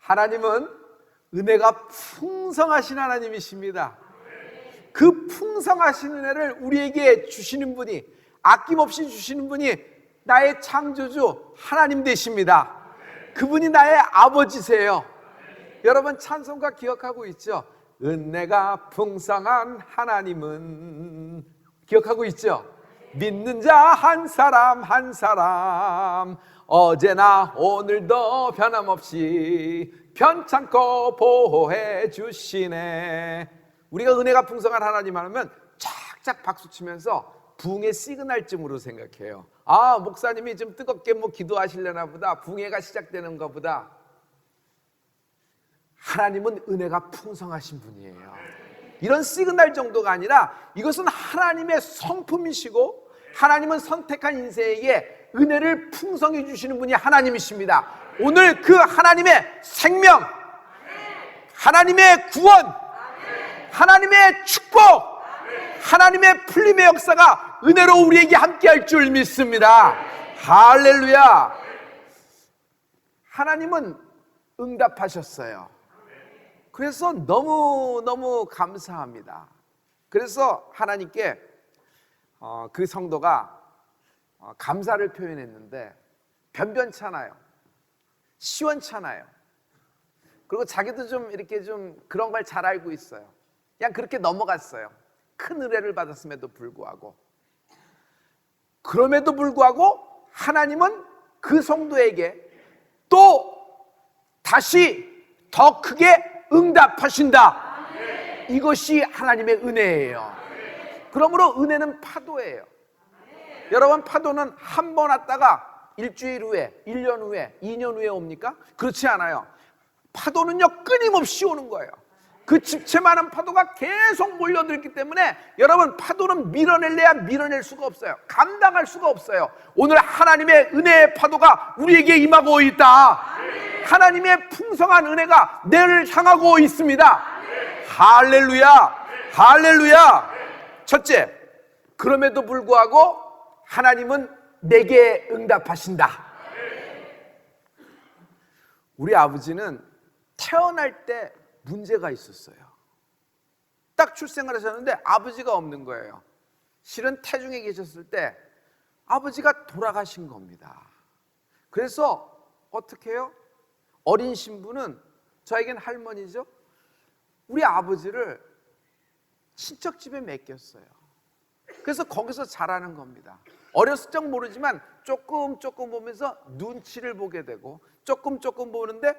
하나님은 은혜가 풍성하신 하나님이십니다. 그 풍성하신 은혜를 우리에게 주시는 분이, 아낌없이 주시는 분이 나의 창조주 하나님 되십니다. 그분이 나의 아버지세요. 여러분 찬송가 기억하고 있죠? 은혜가 풍성한 하나님은, 기억하고 있죠? 믿는 자 한 사람 한 사람 어제나 오늘도 변함없이 편찮고 보호해 주시네. 우리가 은혜가 풍성한 하나님 하면 쫙쫙 박수치면서 부흥의 시그널쯤으로 생각해요. 아, 목사님이 좀 뜨겁게 기도하시려나 보다, 부흥회가 시작되는가 보다. 하나님은 은혜가 풍성하신 분이에요. 이런 시그널 정도가 아니라 이것은 하나님의 성품이시고, 하나님은 선택한 인생에게 은혜를 풍성히 주시는 분이 하나님이십니다. 오늘 그 하나님의 생명, 하나님의 구원, 하나님의 축복, 하나님의 풀림의 역사가 은혜로 우리에게 함께할 줄 믿습니다. 할렐루야. 하나님은 응답하셨어요. 그래서 너무너무 감사합니다. 그래서 하나님께 그 성도가 감사를 표현했는데 변변찮아요. 시원찮아요. 그리고 자기도 좀 이렇게 좀 그런 걸 잘 알고 있어요. 그냥 그렇게 넘어갔어요. 큰 은혜를 받았음에도 불구하고. 그럼에도 불구하고 하나님은 그 성도에게 또 다시 더 크게 응답하신다. 이것이 하나님의 은혜예요. 그러므로 은혜는 파도예요. 여러분, 파도는 한 번 왔다가 일주일 후에, 1년 후에, 2년 후에 옵니까? 그렇지 않아요. 파도는요, 끊임없이 오는 거예요. 그 집채 많은 파도가 계속 몰려들기 때문에 여러분, 파도는 밀어낼래야 밀어낼 수가 없어요. 감당할 수가 없어요. 오늘 하나님의 은혜의 파도가 우리에게 임하고 있다. 하나님의 풍성한 은혜가 내를 향하고 있습니다. 할렐루야, 할렐루야. 첫째, 그럼에도 불구하고 하나님은 내게 응답하신다. 우리 아버지는 태어날 때 문제가 있었어요. 딱 출생을 하셨는데 아버지가 없는 거예요. 실은 태중에 계셨을 때 아버지가 돌아가신 겁니다. 그래서 어떻게 해요? 어린 신부는, 저에겐 할머니죠, 우리 아버지를 친척집에 맡겼어요. 그래서 거기서 자라는 겁니다. 어렸을 적 모르지만 조금 보면서 눈치를 보게 되고, 조금 보는데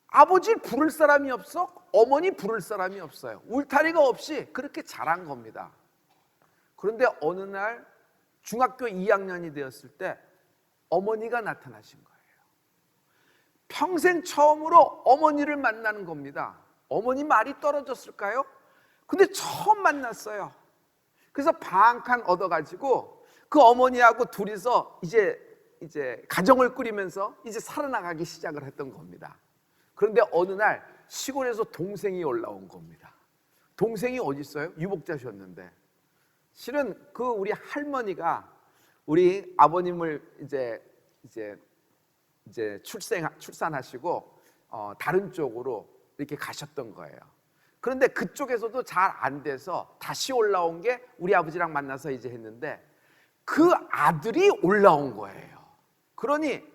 아버지를 부를 사람이 없어, 어머니 부를 사람이 없어요. 울타리가 없이 그렇게 자란 겁니다. 그런데 어느 날 중학교 2학년이 되었을 때 어머니가 나타나신 거예요. 평생 처음으로 어머니를 만나는 겁니다. 어머니 말이 떨어졌을까요? 근데 처음 만났어요. 그래서 방 한 칸 얻어가지고 그 어머니하고 둘이서 이제 가정을 꾸리면서 이제 살아나가기 시작을 했던 겁니다. 그런데 어느 날 시골에서 동생이 올라온 겁니다. 동생이 어디 있어요? 유복자셨는데. 실은 그 우리 할머니가 우리 아버님을 이제 출산하시고 다른 쪽으로 이렇게 가셨던 거예요. 그런데 그쪽에서도 잘 안 돼서 다시 올라온 게 우리 아버지랑 만나서 이제 했는데, 그 아들이 올라온 거예요. 그러니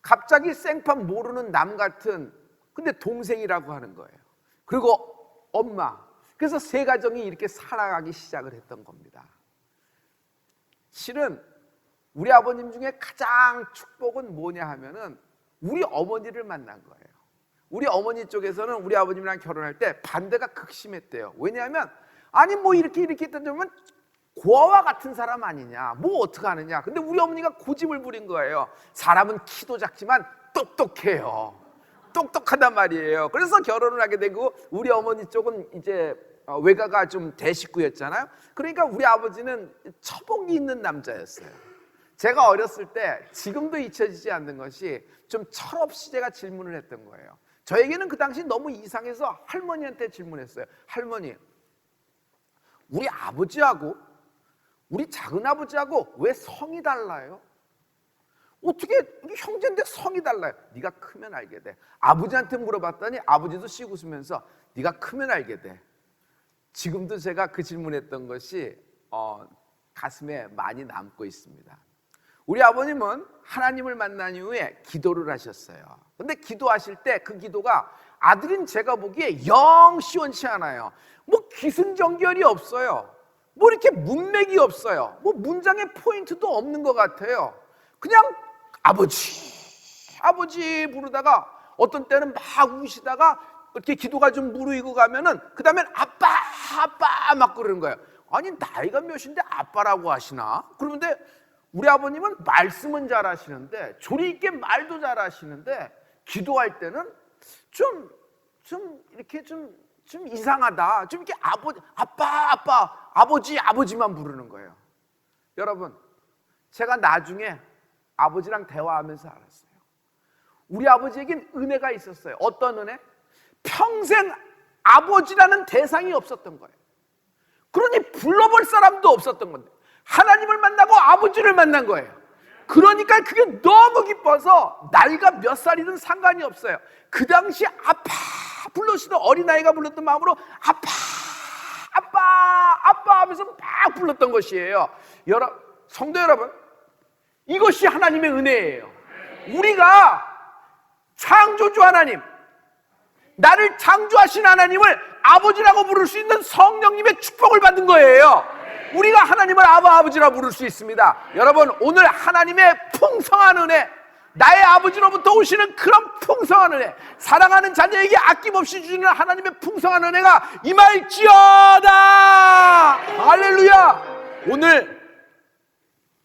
갑자기 생판 모르는 남 같은, 근데 동생이라고 하는 거예요. 그리고 엄마. 그래서 세 가정이 이렇게 살아가기 시작을 했던 겁니다. 실은 우리 아버님 중에 가장 축복은 뭐냐 하면은 우리 어머니를 만난 거예요. 우리 어머니 쪽에서는 우리 아버님이랑 결혼할 때 반대가 극심했대요. 왜냐하면 아니 뭐 이렇게 했다면 고아와 같은 사람 아니냐, 뭐 어떡하느냐. 근데 우리 어머니가 고집을 부린 거예요. 사람은 키도 작지만 똑똑해요. 똑똑하단 말이에요. 그래서 결혼을 하게 되고, 우리 어머니 쪽은 이제 외가가 좀 대식구였잖아요. 그러니까 우리 아버지는 처복이 있는 남자였어요. 제가 어렸을 때 지금도 잊혀지지 않는 것이, 좀 철없이 제가 질문을 했던 거예요. 저에게는 그 당시 너무 이상해서 할머니한테 질문했어요. 할머니, 우리 아버지하고 우리 작은아버지하고 왜 성이 달라요? 어떻게 형제인데 성이 달라요? 네가 크면 알게 돼. 아버지한테 물어봤더니 아버지도 씩 웃으면서 네가 크면 알게 돼. 지금도 제가 그 질문했던 것이 가슴에 많이 남고 있습니다. 우리 아버님은 하나님을 만난 이후에 기도를 하셨어요. 근데 기도하실 때 그 기도가 아들인 제가 보기에 영 시원치 않아요. 뭐 기승전결이 없어요. 뭐 이렇게 문맥이 없어요. 뭐 문장의 포인트도 없는 것 같아요. 그냥 아버지 부르다가 어떤 때는 막 우시다가 이렇게 기도가 좀 무르익고 가면은 그 다음엔 아빠 막 그러는 거예요. 아니 나이가 몇인데 아빠라고 하시나? 그러는데 우리 아버님은 말씀은 잘 하시는데 조리 있게 말도 잘 하시는데 기도할 때는 좀 이렇게 좀 이상하다. 좀 이렇게 아버지만 부르는 거예요. 여러분, 제가 나중에 아버지랑 대화하면서 알았어요. 우리 아버지에겐 은혜가 있었어요. 어떤 은혜? 평생 아버지라는 대상이 없었던 거예요. 그러니 불러볼 사람도 없었던 건데 하나님을 만나고 아버지를 만난 거예요. 그러니까 그게 너무 기뻐서 나이가 몇 살이든 상관이 없어요. 그 당시 아빠 불러시던 어린아이가 불렀던 마음으로 아빠 하면서 막 불렀던 것이에요. 성도 여러분, 이것이 하나님의 은혜예요. 우리가 창조주 하나님, 나를 창조하신 하나님을 아버지라고 부를 수 있는 성령님의 축복을 받은 거예요. 우리가 하나님을 아버지라 부를 수 있습니다. 여러분, 오늘 하나님의 풍성한 은혜, 나의 아버지로부터 오시는 그런 풍성한 은혜, 사랑하는 자녀에게 아낌없이 주시는 하나님의 풍성한 은혜가 임할지어다. 할렐루야. 오늘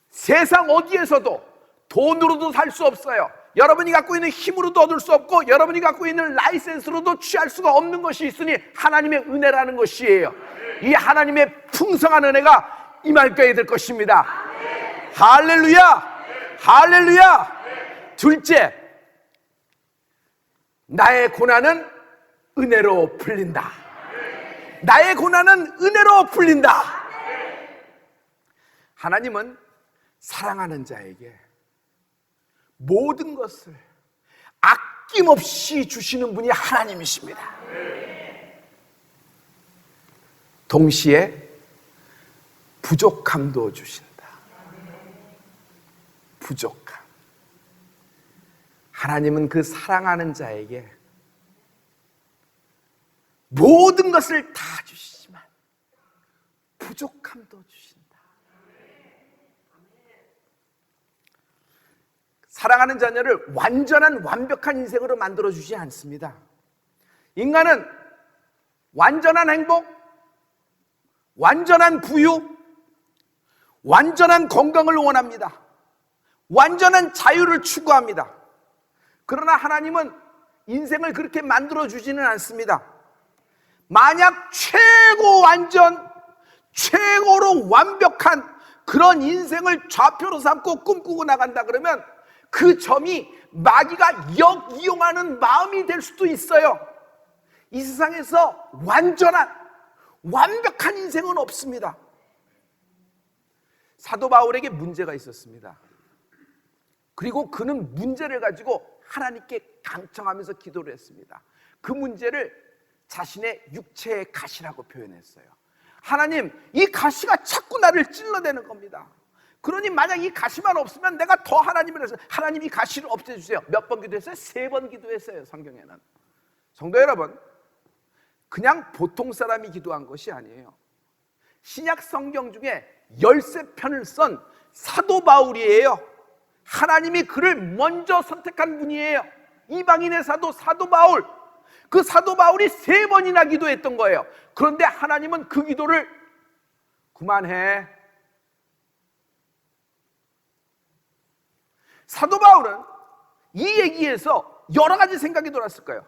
세상 어디에서도 돈으로도 살 수 없어요. 여러분이 갖고 있는 힘으로도 얻을 수 없고 여러분이 갖고 있는 라이센스로도 취할 수가 없는 것이 있으니 하나님의 은혜라는 것이에요. 이 하나님의 풍성한 은혜가 임할 거에 될 것입니다. 할렐루야. 할렐루야. 둘째, 나의 고난은 은혜로 풀린다. 나의 고난은 은혜로 풀린다. 하나님은 사랑하는 자에게 모든 것을 아낌없이 주시는 분이 하나님이십니다. 동시에 부족함도 주신다. 부족함. 하나님은 그 사랑하는 자에게 모든 것을 다 주시지만 부족함도 주신다. 사랑하는 자녀를 완전한 완벽한 인생으로 만들어주지 않습니다. 인간은 완전한 행복, 완전한 부유, 완전한 건강을 원합니다. 완전한 자유를 추구합니다. 그러나 하나님은 인생을 그렇게 만들어주지는 않습니다. 만약 최고로 완벽한 그런 인생을 좌표로 삼고 꿈꾸고 나간다 그러면 그 점이 마귀가 역이용하는 마음이 될 수도 있어요. 이 세상에서 완벽한 인생은 없습니다. 사도 바울에게 문제가 있었습니다. 그리고 그는 문제를 가지고 하나님께 강청하면서 기도를 했습니다. 그 문제를 자신의 육체의 가시라고 표현했어요. 하나님, 이 가시가 자꾸 나를 찔러대는 겁니다. 그러니 만약 이 가시만 없으면 내가 더 하나님을 해서 하나님 이 가시를 없애주세요. 몇 번 기도했어요? 3번 기도했어요. 성경에는. 성도 여러분, 그냥 보통 사람이 기도한 것이 아니에요. 신약 성경 중에 13편을 쓴 사도 바울이에요. 하나님이 그를 먼저 선택한 분이에요. 이방인의 사도 바울. 그 사도 바울이 3번이나 기도했던 거예요. 그런데 하나님은 그 기도를 그만해. 사도 바울은 이 얘기에서 여러 가지 생각이 돌았을 거예요.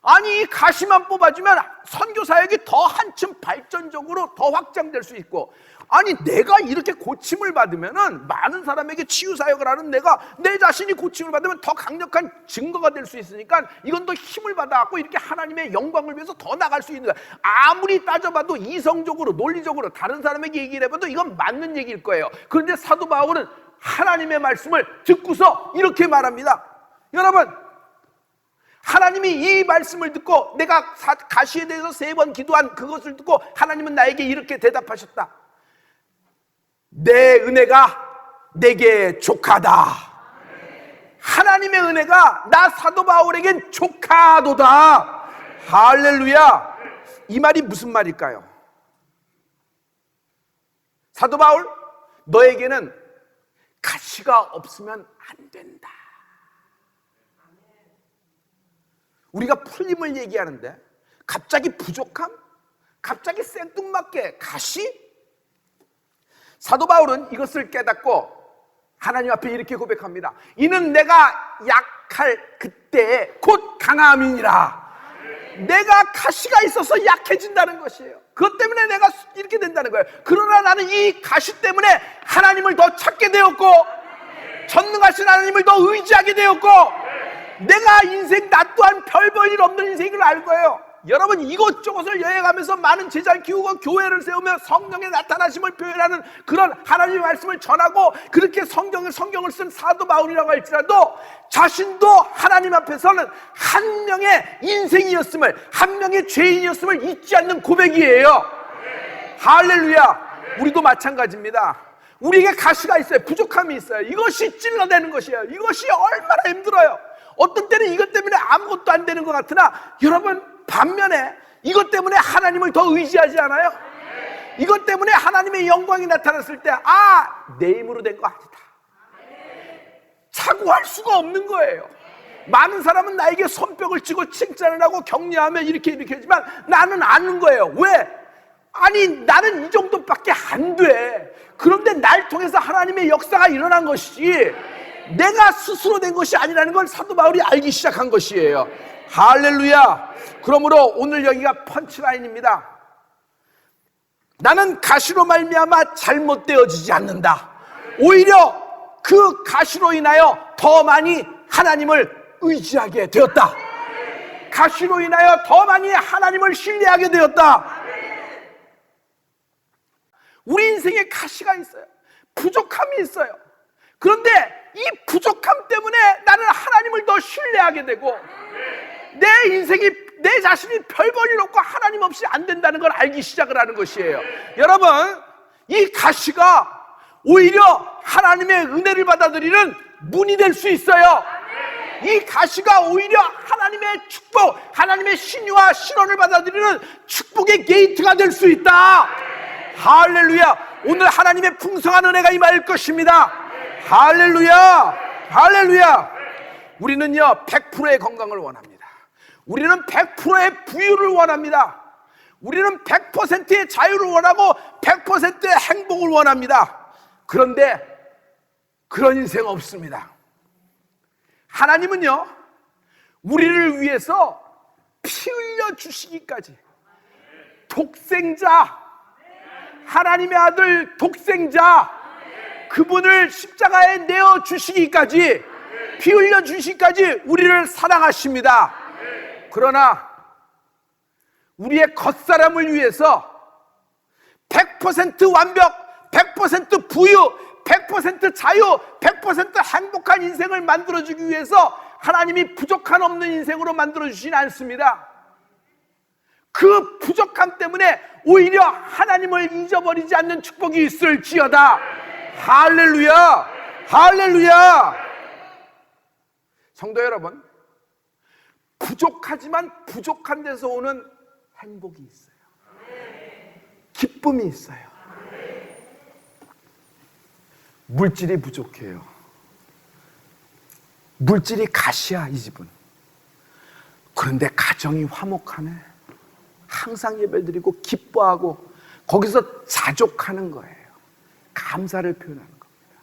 아니, 이 가시만 뽑아주면 선교 사역이 더 한층 발전적으로 더 확장될 수 있고, 아니 내가 이렇게 고침을 받으면은 많은 사람에게 치유 사역을 하는 내 자신이 고침을 받으면 더 강력한 증거가 될 수 있으니까 이건 더 힘을 받아갖고 이렇게 하나님의 영광을 위해서 더 나갈 수 있는 거야. 아무리 따져봐도 이성적으로 논리적으로 다른 사람에게 얘기를 해봐도 이건 맞는 얘기일 거예요. 그런데 사도 바울은 하나님의 말씀을 듣고서 이렇게 말합니다. 여러분, 하나님이 이 말씀을 듣고 내가 가시에 대해서 3번 기도한 그것을 듣고 하나님은 나에게 이렇게 대답하셨다. 내 은혜가 내게 족하다. 하나님의 은혜가 나 사도 바울에겐 족하도다. 할렐루야. 이 말이 무슨 말일까요? 사도 바울, 너에게는 가시가 없으면 안 된다. 우리가 풀림을 얘기하는데 갑자기 부족함? 갑자기 생뚱맞게 가시? 사도 바울은 이것을 깨닫고 하나님 앞에 이렇게 고백합니다. 이는 내가 약할 그때에 곧 강함이니라. 내가 가시가 있어서 약해진다는 것이에요. 그것 때문에 내가 이렇게 된다는 거예요. 그러나 나는 이 가시 때문에 하나님을 더 찾게 되었고, 전능하신 하나님을 더 의지하게 되었고, 내가 인생 나 또한 별 볼 일 없는 인생을 알 거예요. 여러분, 이곳저곳을 여행하면서 많은 제자를 키우고 교회를 세우며 성령의 나타나심을 표현하는 그런 하나님의 말씀을 전하고 그렇게 성경을 쓴 사도 바울이라고 할지라도 자신도 하나님 앞에서는 한 명의 인생이었음을, 한 명의 죄인이었음을 잊지 않는 고백이에요. 할렐루야. 우리도 마찬가지입니다. 우리에게 가시가 있어요. 부족함이 있어요. 이것이 찔러대는 것이에요. 이것이 얼마나 힘들어요. 어떤 때는 이것 때문에 아무것도 안 되는 것 같으나 여러분, 반면에 이것 때문에 하나님을 더 의지하지 않아요? 이것 때문에 하나님의 영광이 나타났을 때, 내 힘으로 된 거 아니다, 자고할 수가 없는 거예요. 많은 사람은 나에게 손뼉을 치고 칭찬을 하고 격려하며 이렇게 하지만 나는 아는 거예요. 왜? 아니, 나는 이 정도밖에 안 돼. 그런데 날 통해서 하나님의 역사가 일어난 것이지 내가 스스로 된 것이 아니라는 걸 사도 바울이 알기 시작한 것이에요. 할렐루야. 그러므로 오늘 여기가 펀치라인입니다. 나는 가시로 말미암아 잘못되어지지 않는다. 오히려 그 가시로 인하여 더 많이 하나님을 의지하게 되었다. 가시로 인하여 더 많이 하나님을 신뢰하게 되었다. 우리 인생에 가시가 있어요. 부족함이 있어요. 그런데 이 부족함 때문에 나는 하나님을 더 신뢰하게 되고 내 인생이, 내 자신이 별 볼 일 없고 하나님 없이 안 된다는 걸 알기 시작을 하는 것이에요. 여러분, 이 가시가 오히려 하나님의 은혜를 받아들이는 문이 될 수 있어요. 이 가시가 오히려 하나님의 축복, 하나님의 신유와 신원을 받아들이는 축복의 게이트가 될 수 있다. 할렐루야. 오늘 하나님의 풍성한 은혜가 임할 것입니다. 할렐루야. 할렐루야. 우리는요 100%의 건강을 원합니다. 우리는 100%의 부유를 원합니다. 우리는 100%의 자유를 원하고 100%의 행복을 원합니다. 그런데 그런 인생 없습니다. 하나님은요 우리를 위해서 피 흘려 주시기까지, 독생자, 하나님의 아들 독생자, 그분을 십자가에 내어 주시기까지, 피 흘려 주시기까지 우리를 사랑하십니다. 그러나 우리의 겉사람을 위해서 100% 완벽, 100% 부유, 100% 자유, 100% 행복한 인생을 만들어주기 위해서 하나님이 부족함 없는 인생으로 만들어주진 않습니다. 그 부족함 때문에 오히려 하나님을 잊어버리지 않는 축복이 있을지어다. 할렐루야. 할렐루야. 성도 여러분, 부족하지만 부족한 데서 오는 행복이 있어요. 기쁨이 있어요. 물질이 부족해요. 물질이 가시야, 이 집은. 그런데 가정이 화목하네. 항상 예배드리고 기뻐하고 거기서 자족하는 거예요. 감사를 표현하는 겁니다.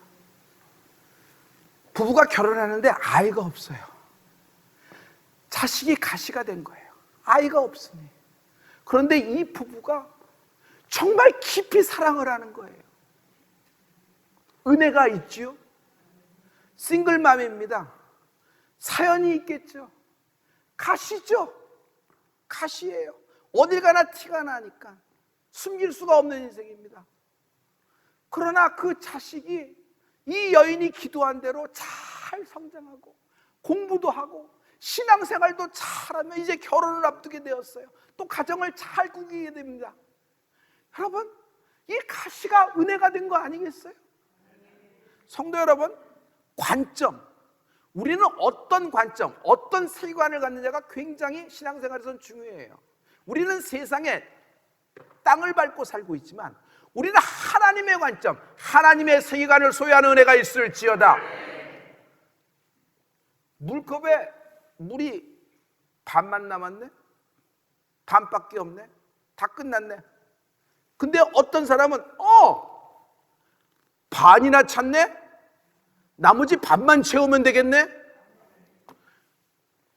부부가 결혼하는데 아이가 없어요. 자식이 가시가 된 거예요. 아이가 없으니. 그런데 이 부부가 정말 깊이 사랑을 하는 거예요. 은혜가 있지요. 싱글맘입니다. 사연이 있겠죠. 가시죠. 가시예요. 어딜 가나 티가 나니까 숨길 수가 없는 인생입니다. 그러나 그 자식이 이 여인이 기도한 대로 잘 성장하고 공부도 하고 신앙생활도 잘하며 이제 결혼을 앞두게 되었어요. 또 가정을 잘 꾸리게 됩니다. 여러분, 이 가시가 은혜가 된 거 아니겠어요? 성도 여러분, 관점, 우리는 어떤 관점, 어떤 세계관을 갖느냐가 굉장히 신앙생활에서는 중요해요. 우리는 세상에 땅을 밟고 살고 있지만 우리는 하나님의 관점, 하나님의 세계관을 소유하는 은혜가 있을지어다. 물컵에 물이 반만 남았네? 반밖에 없네? 다 끝났네? 근데 어떤 사람은 반이나 찼네? 나머지 반만 채우면 되겠네?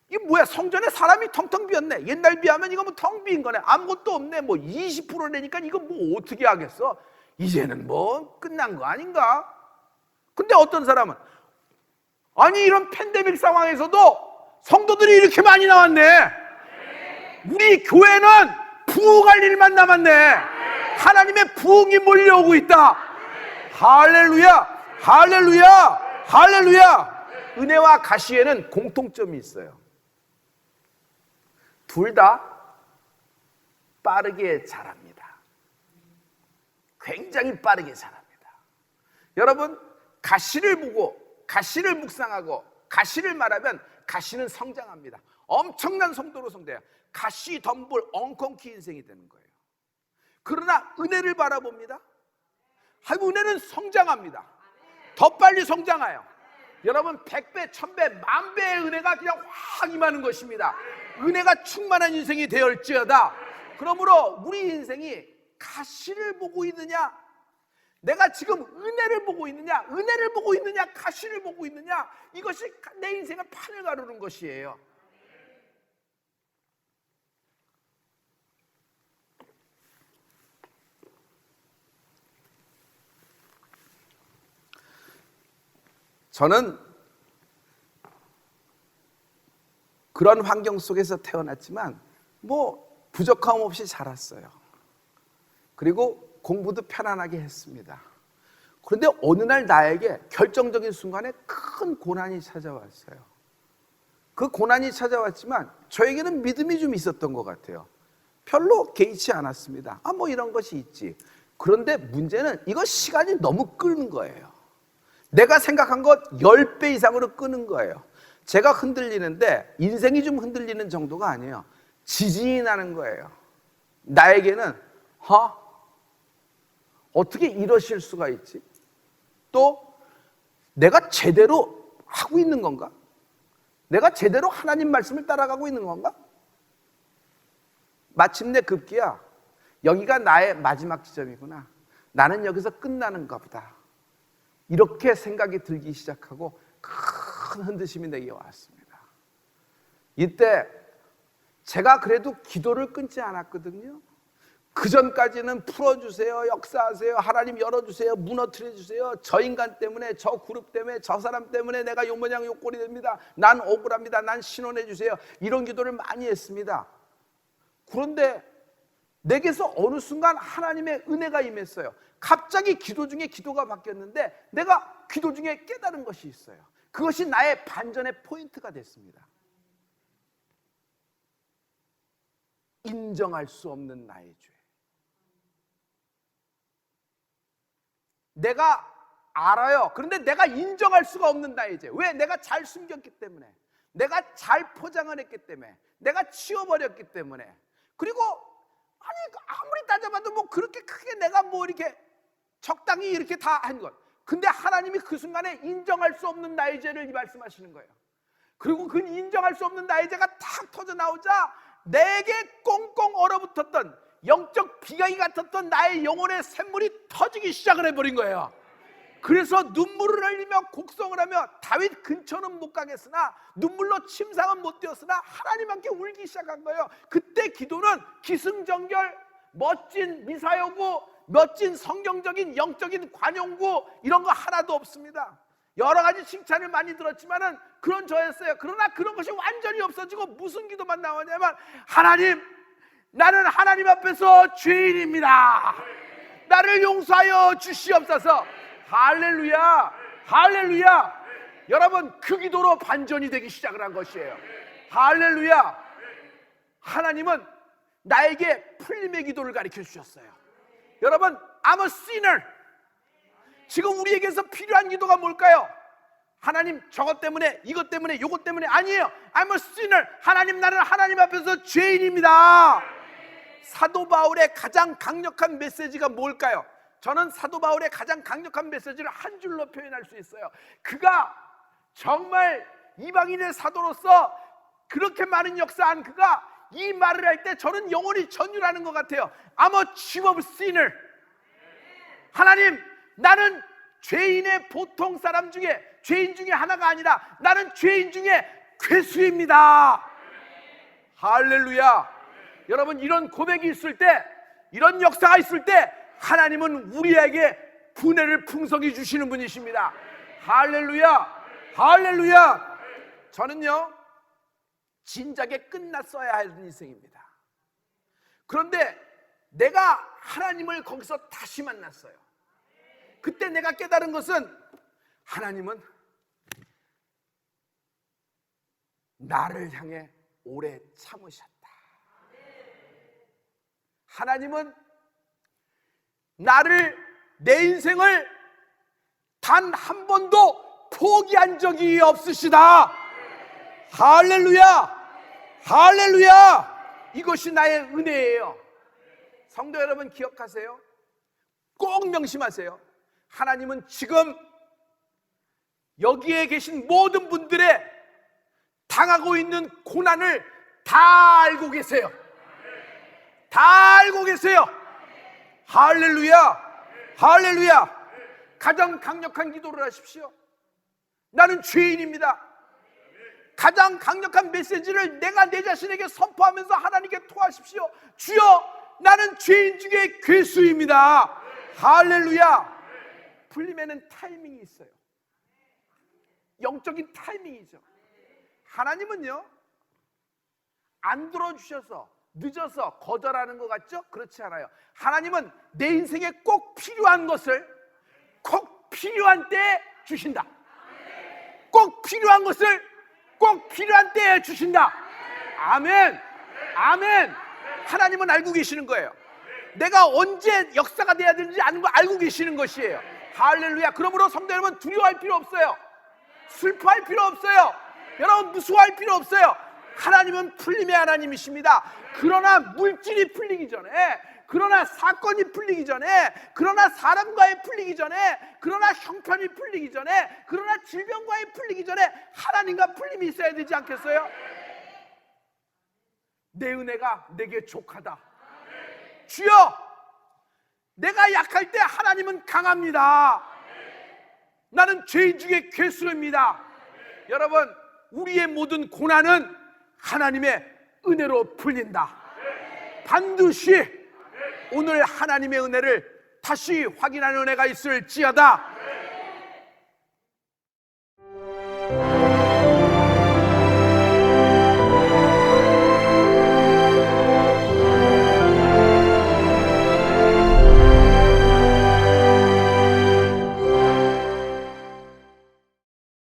이게 뭐야? 성전에 사람이 텅텅 비었네. 옛날 비하면 이거 뭐 텅 비인 거네. 아무것도 없네. 뭐 20% 내니까 이거 뭐 어떻게 하겠어? 이제는 뭐 끝난 거 아닌가? 근데 어떤 사람은 아니 이런 팬데믹 상황에서도 성도들이 이렇게 많이 나왔네. 우리 교회는 부흥할 일만 남았네. 하나님의 부흥이 몰려오고 있다. 할렐루야, 할렐루야, 할렐루야. 은혜와 가시에는 공통점이 있어요. 둘 다 빠르게 자랍니다. 굉장히 빠르게 자랍니다. 여러분, 가시를 보고 가시를 묵상하고 가시를 말하면 가시는 성장합니다. 엄청난 성도로 성돼요. 가시 덤불 엉겅퀴 인생이 되는 거예요. 그러나 은혜를 바라봅니다. 은혜는 성장합니다. 더 빨리 성장해요. 여러분, 100배, 1000배, 만배의 은혜가 그냥 확 임하는 것입니다. 은혜가 충만한 인생이 되었지어다. 그러므로 우리 인생이 가시를 보고 있느냐, 내가 지금 은혜를 보고 있느냐, 은혜를 보고 있느냐, 가시를 보고 있느냐, 이것이 내 인생을 판을 가르는 것이에요. 저는 그런 환경 속에서 태어났지만 뭐 부족함 없이 자랐어요. 그리고 공부도 편안하게 했습니다. 그런데 어느 날 나에게 결정적인 순간에 큰 고난이 찾아왔어요. 그 고난이 찾아왔지만 저에게는 믿음이 좀 있었던 것 같아요. 별로 개의치 않았습니다. 뭐 이런 것이 있지. 그런데 문제는 이거 시간이 너무 끄는 거예요. 내가 생각한 것 10배 이상으로 끄는 거예요. 제가 흔들리는데 인생이 좀 흔들리는 정도가 아니에요. 지진이 나는 거예요. 나에게는 어떻게 이러실 수가 있지? 또 내가 제대로 하고 있는 건가? 내가 제대로 하나님 말씀을 따라가고 있는 건가? 마침내 급기야 여기가 나의 마지막 지점이구나. 나는 여기서 끝나는가 보다. 이렇게 생각이 들기 시작하고 큰 흔드심이 내게 왔습니다. 이때 제가 그래도 기도를 끊지 않았거든요. 그 전까지는 풀어주세요, 역사하세요, 하나님 열어주세요, 무너뜨려주세요, 저 인간 때문에, 저 그룹 때문에, 저 사람 때문에 내가 요 모양 요 꼴이 됩니다. 난 억울합니다. 난 신원해주세요. 이런 기도를 많이 했습니다. 그런데 내게서 어느 순간 하나님의 은혜가 임했어요. 갑자기 기도 중에 기도가 바뀌었는데 내가 기도 중에 깨달은 것이 있어요. 그것이 나의 반전의 포인트가 됐습니다. 인정할 수 없는 나의 죄. 내가 알아요. 그런데 내가 인정할 수가 없는 나의 죄. 왜? 내가 잘 숨겼기 때문에, 내가 잘 포장을 했기 때문에, 내가 치워버렸기 때문에. 그리고 아무리 따져봐도 뭐 그렇게 크게 내가 뭐 이렇게 적당히 이렇게 다 한 것. 근데 하나님이 그 순간에 인정할 수 없는 나의 죄를 말씀하시는 거예요. 그리고 그 인정할 수 없는 나의 죄가 탁 터져 나오자 내게 꽁꽁 얼어붙었던 영적 비강이 같았던 나의 영혼의 샘물이 터지기 시작을 해버린 거예요. 그래서 눈물을 흘리며 곡성을 하며 다윗 근처는 못 가겠으나 눈물로 침상은 못 뛰었으나 하나님 함께 울기 시작한 거예요. 그때 기도는 기승전결, 멋진 미사여구, 멋진 성경적인 영적인 관용구 이런 거 하나도 없습니다. 여러 가지 칭찬을 많이 들었지만은 그런 저였어요. 그러나 그런 것이 완전히 없어지고 무슨 기도만 나오냐면 하나님, 나는 하나님 앞에서 죄인입니다. 나를 용서하여 주시옵소서. 할렐루야. 할렐루야. 여러분, 그 기도로 반전이 되기 시작을 한 것이에요. 할렐루야. 하나님은 나에게 풀림의 기도를 가르쳐 주셨어요. 여러분, I'm a sinner. 지금 우리에게서 필요한 기도가 뭘까요? 하나님, 저것 때문에, 이것 때문에, 요것 때문에 아니에요. I'm a sinner. 하나님, 나는 하나님 앞에서 죄인입니다. 사도 바울의 가장 강력한 메시지가 뭘까요? 저는 사도 바울의 가장 강력한 메시지를 한 줄로 표현할 수 있어요. 그가 정말 이방인의 사도로서 그렇게 많은 역사한 그가 이 말을 할 때 저는 영원히 전율하는 것 같아요. I'm a chief of sinner. 하나님, 나는 죄인의 보통 사람 중에, 죄인 중에 하나가 아니라 나는 죄인 중에 괴수입니다. 할렐루야. 여러분, 이런 고백이 있을 때, 이런 역사가 있을 때 하나님은 우리에게 분해를 풍성히 주시는 분이십니다. 할렐루야. 할렐루야. 저는요, 진작에 끝났어야 할 인생입니다. 그런데 내가 하나님을 거기서 다시 만났어요. 그때 내가 깨달은 것은 하나님은 나를 향해 오래 참으셨다. 하나님은 나를, 내 인생을 단 한 번도 포기한 적이 없으시다. 할렐루야. 할렐루야. 이것이 나의 은혜예요. 성도 여러분, 기억하세요. 꼭 명심하세요. 하나님은 지금 여기에 계신 모든 분들의 당하고 있는 고난을 다 알고 계세요. 다 알고 계세요. 할렐루야. 할렐루야. 가장 강력한 기도를 하십시오. 나는 죄인입니다. 가장 강력한 메시지를 내가 내 자신에게 선포하면서 하나님께 토하십시오. 주여, 나는 죄인 중에 괴수입니다. 할렐루야. 풀림에는 타이밍이 있어요. 영적인 타이밍이죠. 하나님은요, 안 들어주셔서, 늦어서 거절하는 것 같죠? 그렇지 않아요. 하나님은 내 인생에 꼭 필요한 것을 꼭 필요한 때에 주신다. 꼭 필요한 것을 꼭 필요한 때에 주신다. 아멘. 아멘. 하나님은 알고 계시는 거예요. 내가 언제 역사가 돼야 되는지 아는 거 알고 계시는 것이에요. 할렐루야. 그러므로 성도 여러분, 두려워할 필요 없어요. 슬퍼할 필요 없어요. 여러분, 무서워할 필요 없어요. 하나님은 풀림의 하나님이십니다. 그러나 물질이 풀리기 전에, 그러나 사건이 풀리기 전에, 그러나 사람과의 풀리기 전에, 그러나 형편이 풀리기 전에, 그러나 질병과의 풀리기 전에 하나님과 풀림이 있어야 되지 않겠어요? 내 은혜가 내게 족하다. 주여, 내가 약할 때 하나님은 강합니다. 나는 죄인 중에 괴수입니다. 여러분, 우리의 모든 고난은 하나님의 은혜로 풀린다. 반드시 오늘 하나님의 은혜를 다시 확인하는 은혜가 있을지어다.